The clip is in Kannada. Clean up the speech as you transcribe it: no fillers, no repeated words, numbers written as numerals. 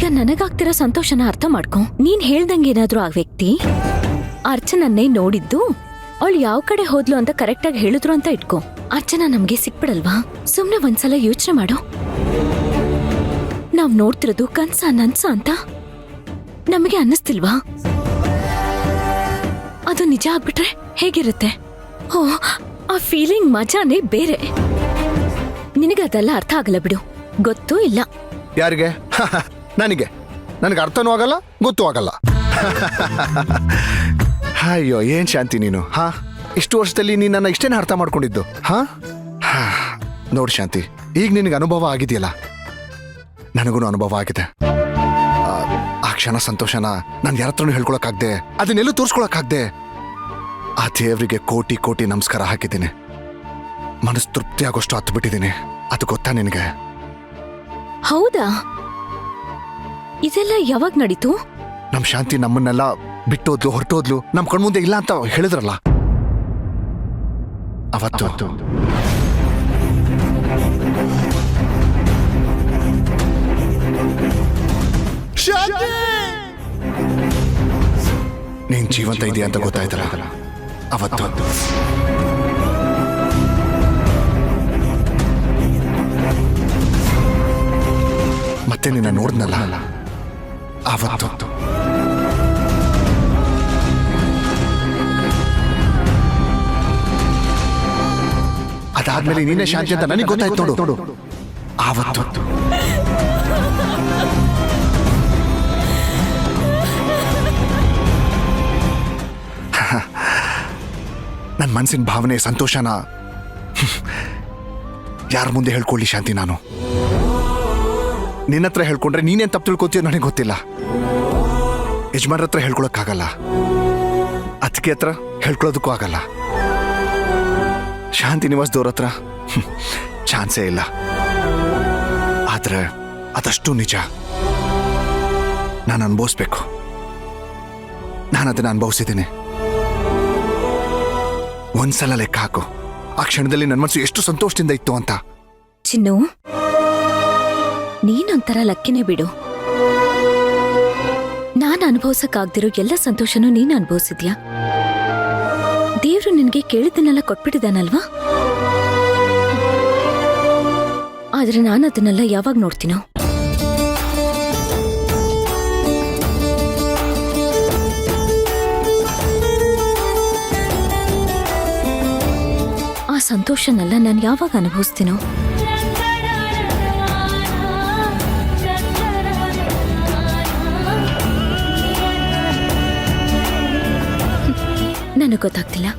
ಈಗ ನನಗಾಗ್ತಿರೋ ಸಂತೋಷನ ಅರ್ಥ ಮಾಡ್ಕೊ. ನೀನ್ ಹೇಳ್ದಂಗೆ ಏನಾದ್ರೂ ಆ ವ್ಯಕ್ತಿ ಅರ್ಚನನ್ನೇ ನೋಡಿದ್ದು, ಅವಳು ಯಾವ ಕಡೆ ಹೋದ್ಲು ಅಂತ ಕರೆಕ್ಟ್ ಆಗಿ ಹೇಳಿದ್ರು ಅಂತ ಇಟ್ಕೋ. ಅರ್ಚನಾ ನಮ್ಗೆ ಸಿಕ್ಬಿಡಲ್ವಾ? ಸುಮ್ನೆ ಒಂದ್ಸಲ ಯೋಚನೆ ಮಾಡು. ನಾವ್ ನೋಡ್ತಿರೋದು ಕನ್ಸ ನನ್ಸ ಅಂತ ನಮಗೆ ಅನ್ನಿಸ್ತಿಲ್ವಾ? ಅದು ನಿಜ ಆಗ್ಬಿಟ್ರೆ ಹೇಗಿರುತ್ತೆ? ಓ, ಆ ಫೀಲಿಂಗ್ ಮಜಾನೇ ಬೇರೆ. ನಿನಗದೆಲ್ಲ ಅರ್ಥ ಆಗಲ್ಲ ಬಿಡು. ಗೊತ್ತೂ ಇಲ್ಲ. ಯಾರಿಗೆ? ನನಗೆ ಅರ್ಥನೂ ಆಗಲ್ಲ, ಗೊತ್ತೂ ಆಗಲ್ಲ. ಅಯ್ಯೋ, ಏನ್ ಶಾಂತಿ ನೀನು. ಇಷ್ಟು ವರ್ಷದಲ್ಲಿ ನೀನು ನನ್ನ ಇಷ್ಟೇನೆ ಅರ್ಥ ಮಾಡ್ಕೊಂಡಿದ್ದು. ನೋಡು ಶಾಂತಿ, ಈಗ ನಿನಗೆ ಅನುಭವ ಆಗಿದೆಯಲ್ಲ, ನನಗೂ ಅನುಭವ ಆಗಿದೆ. ಆ ಕ್ಷಣ ಸಂತೋಷನ ನಾನು ಯಾರ ಹತ್ರನೂ ಹೇಳ್ಕೊಳಕ್ಕಾಗ್ದೆ, ಅದನ್ನೆಲ್ಲೂ ತೋರಿಸ್ಕೊಳಕ್ಕಾಗ್ದೆ. ಆ ದೇವರಿಗೆ ಕೋಟಿ ಕೋಟಿ ನಮಸ್ಕಾರ ಹಾಕಿದ್ದೀನಿ. ಮನಸ್ಸು ತೃಪ್ತಿ ಆಗೋಷ್ಟು ಹತ್ತು ಬಿಟ್ಟಿದ್ದೀನಿ. ಅದು ಗೊತ್ತಾ ನಿನಗೆ? ಹೌದಾ? ಇದೆಲ್ಲ ಯಾವಾಗ ನಡೀತು? ನಮ್ ಶಾಂತಿ ನಮ್ಮನ್ನೆಲ್ಲ ಬಿಟ್ಟೋದ್ಲು, ಹೊರಟೋದ್ಲು, ನಮ್ ಕಣ್ಮುಂದೆ ಇಲ್ಲ ಅಂತ ಹೇಳಿದ್ರಲ್ಲ ಅವತ್ತು. ನೀನ್ ಜೀವಂತ ಇದೆಯಾ ಅಂತ ಗೊತ್ತಾಯ್ತಲ್ಲ ಅವತ್ತು. ಮತ್ತೆ ನಿನ್ನ ನೋಡ್ನಲ್ಲ ಅವತ್ತು. ಅದಾದ್ಮೇಲೆ ನೀನೇ ಶಾಂತಿ ಅಂತ ನನಗೆ ಗೊತ್ತಾಯ್ತು ನೋಡು ಆವತ್ತು. ನನ್ನ ಮನಸ್ಸಿನ ಭಾವನೆ ಸಂತೋಷನ ಯಾರ ಮುಂದೆ ಹೇಳ್ಕೊಳ್ಳಿ ಶಾಂತಿ? ನಾನು ನಿನ್ನ ಹತ್ರ ಹೇಳ್ಕೊಂಡ್ರೆ ನೀನೇನ್ ತಪ್ಪು ತಿಳ್ಕೊತೀಯೋ ನನಗೆ ಗೊತ್ತಿಲ್ಲ. ಯಜಮಾನ್ರ ಹತ್ರ ಹೇಳ್ಕೊಳಕ್ಕಾಗಲ್ಲ, ಅತ್ತಿಗೆ ಹತ್ರ ಹೇಳ್ಕೊಳ್ಳೋದಕ್ಕೂ ಆಗಲ್ಲ, ಶಾಂತಿ ನಿವಾಸದವ್ರ ಹತ್ರ ಚಾನ್ಸೇ ಇಲ್ಲ. ಆದ್ರೆ ಅದಷ್ಟು ನಿಜ. ನಾನು ಅನುಭವಿಸ್ಬೇಕು. ನಾನು ಅದನ್ನ ಅನುಭವಿಸಿದ್ದೀನಿ. ಒಂದ್ಸಲ ಲೆಕ್ಕ ಹಾಕು, ಆ ಕ್ಷಣದಲ್ಲಿ ನನ್ನ ಮನಸ್ಸು ಎಷ್ಟು ಸಂತೋಷದಿಂದ ಇತ್ತು ಅಂತ. ಚಿನ್ನು, ನೀನೊಂಥರ ಲಕ್ಕಿನೇ ಬಿಡು. ನಾನು ಅನುಭವಿಸಕ್ಕಾಗ್ದಿರೋ ಎಲ್ಲ ಸಂತೋಷನೂ ನೀನು ಅನುಭವಿಸಿದ್ಯಾ? ದೇವ್ರು ನಿನ್ಗೆ ಕೇಳಿದ್ದನ್ನೆಲ್ಲ ಕೊಟ್ಬಿಟ್ಟಿದ್ದಾನಲ್ವಾ? ಆದ್ರೆ ನಾನು ಅದನ್ನೆಲ್ಲ ಯಾವಾಗ ನೋಡ್ತೀನೋ? ಆ ಸಂತೋಷನೆಲ್ಲ ನಾನು ಯಾವಾಗ ಅನುಭವಿಸ್ತೀನೋ? ನನಗೆ ಗೊತ್ತಾಗ್ತಿಲ್ಲ.